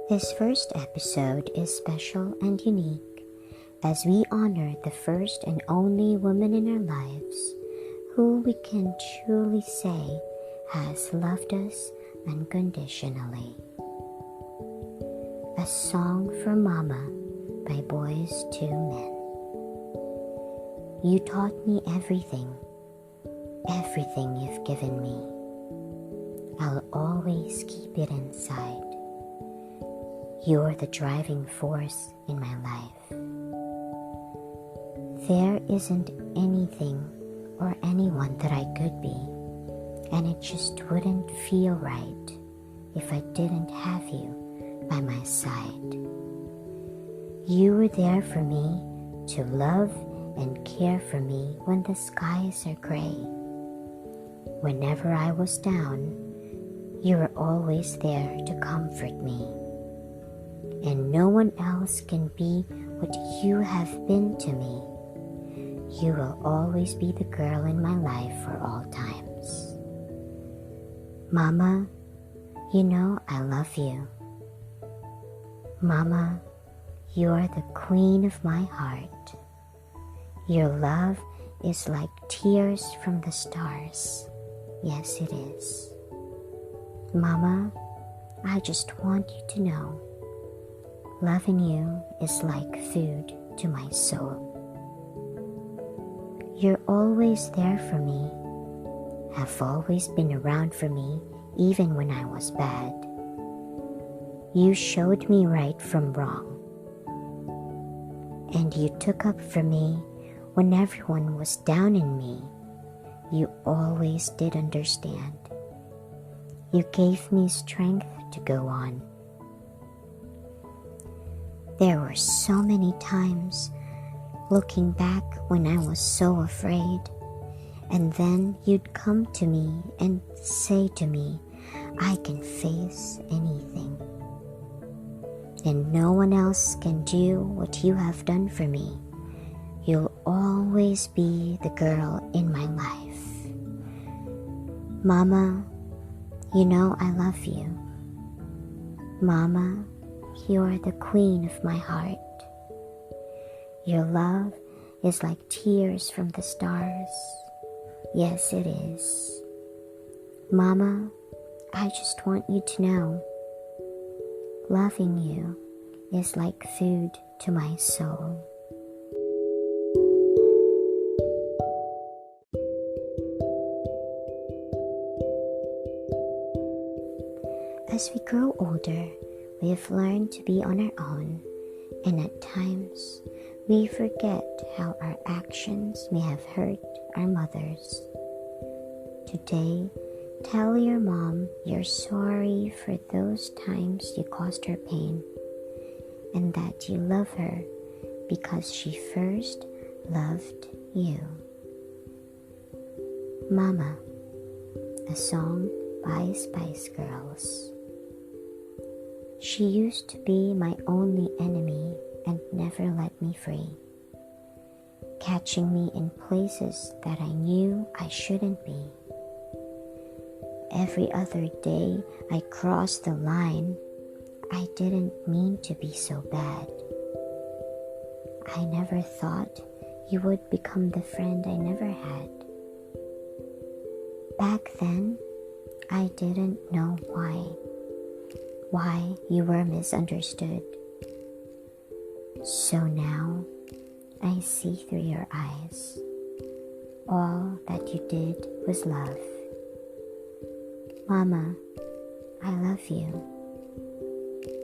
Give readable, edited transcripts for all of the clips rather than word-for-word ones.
This first episode is special and unique as we honor the first and only woman in our lives who we can truly say has loved us unconditionally. A Song for Mama by Boyz II Men. You taught me everything you've given me. I'll always keep it inside. You're the driving force in my life. There isn't anything or anyone that I could be, and it just wouldn't feel right if I didn't have you by my side. You were there for me to love and care for me when the skies are gray. Whenever I was down, you were always there to comfort me. And no one else can be what you have been to me. You will always be the girl in my life for all times. Mama, you know I love you. Mama, you're the queen of my heart. Your love is like tears from the stars. Yes, it is. Mama, I just want you to know, loving you is like food to my soul. You're always there for me, have always been around for me even when I was bad. You showed me right from wrong, and you took up for me when everyone was down in me. You always did understand. You gave me strength to go on. There were so many times looking back when I was so afraid, and then you'd come to me and say to me, I can face anything. And no one else can do what you have done for me. You'll always be the girl in my life. Mama, you know I love you. Mama, you're the queen of my heart. Your love is like tears from the stars. Yes, it is. Mama, I just want you to know, loving you is like food to my soul. As we grow older, we have learned to be on our own, and at times, we forget how our actions may have hurt our mothers. Today, tell your mom you're sorry for those times you caused her pain, and that you love her because she first loved you. Mama, a song by Spice Girls. She used to be my only enemy and never let me free, catching me in places that I knew I shouldn't be. Every other day I crossed the line. I didn't mean to be so bad. I never thought you would become the friend I never had. Back then, I didn't know why you were misunderstood. So now, I see through your eyes. All that you did was love. Mama, I love you.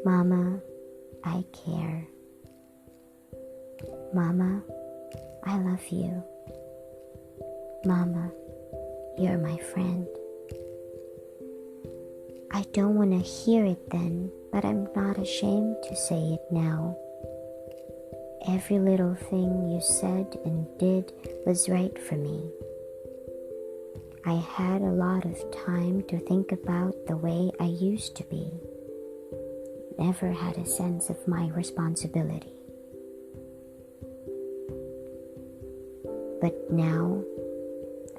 Mama, I care. Mama, I love you. Mama, you're my friend. I don't want to hear it then, but I'm not ashamed to say it now. Every little thing you said and did was right for me. I had a lot of time to think about the way I used to be. Never had a sense of my responsibility. But now,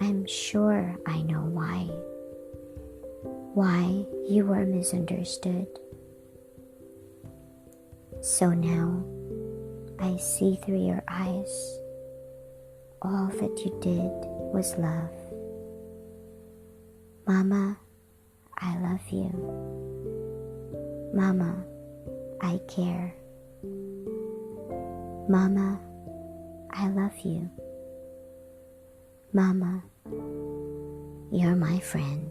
I'm sure I know why. Why you were misunderstood. So now I see through your eyes. All that you did was love. Mama, I love you. Mama, I care. Mama, I love you. Mama, you're my friend.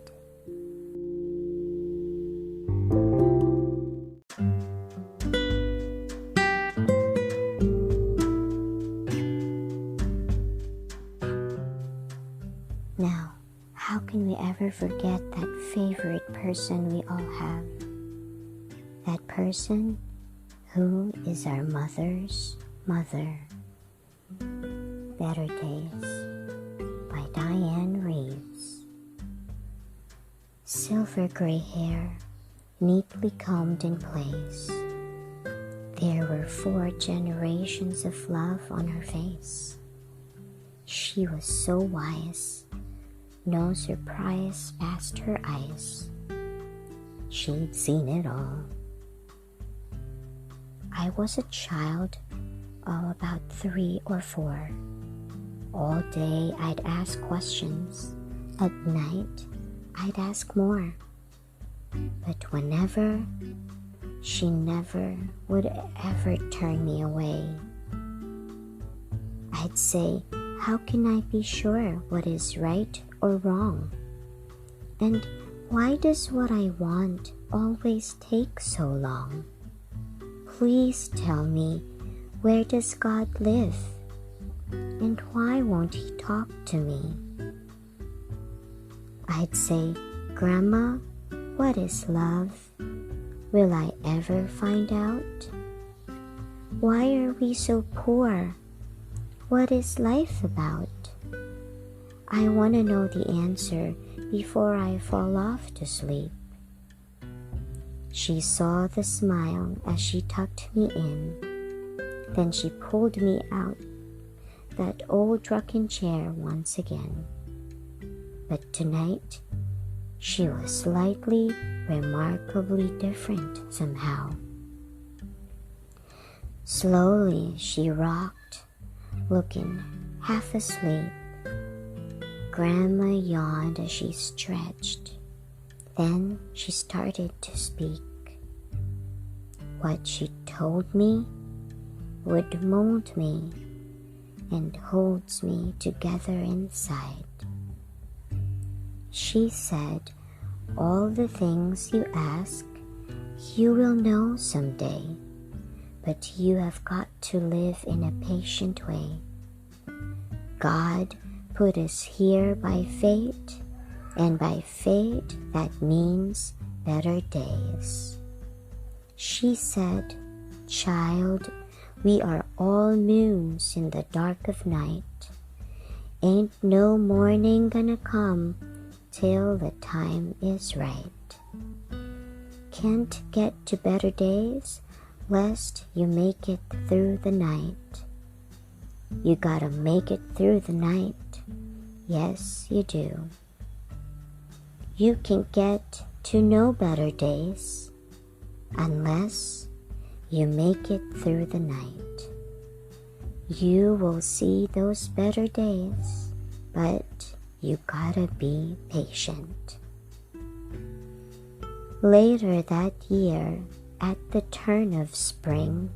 Now, how can we ever forget that favorite person we all have? That person who is our mother's mother. Better Days by Diane Reeves. Silver gray hair, neatly combed in place. There were 4 generations of love on her face. She was so wise, no surprise passed her eyes. She'd seen it all. I was a child of about 3 or 4. All day I'd ask questions. At night I'd ask more. But whenever, she never would ever turn me away. I'd say, how can I be sure what is right or wrong? And why does what I want always take so long? Please tell me, where does God live? And why won't He talk to me? I'd say, Grandma, what is love? Will I ever find out? Why are we so poor? What is life about? I want to know the answer before I fall off to sleep. She saw the smile as she tucked me in. Then she pulled me out that old rocking chair once again. But tonight, she was slightly, remarkably different somehow. Slowly she rocked, looking half asleep. Grandma yawned as she stretched. Then she started to speak. What she told me would mold me and holds me together inside. She said, all the things you ask, you will know someday, but you have got to live in a patient way. God put us here by fate, and by fate that means better days. She said, child, we are all moons in the dark of night. Ain't no morning gonna come till the time is right. Can't get to better days lest you make it through the night. You gotta make it through the night. Yes, you do. You can get to no better days unless you make it through the night. You will see those better days, but you gotta be patient. Later that year, at the turn of spring,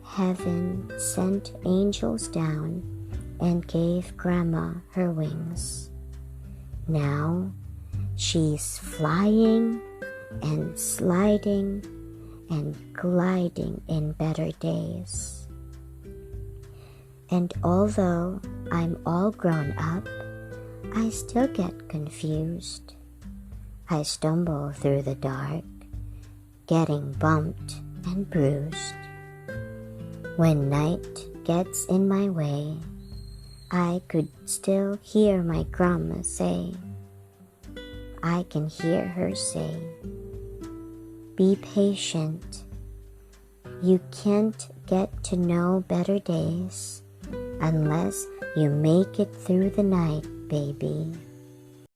heaven sent angels down and gave Grandma her wings. Now she's flying and sliding and gliding in better days. And although I'm all grown up, I still get confused. I stumble through the dark, getting bumped and bruised. When night gets in my way, I could still hear my grandma say, I can hear her say, be patient. You can't get to know better days unless you make it through the night, baby.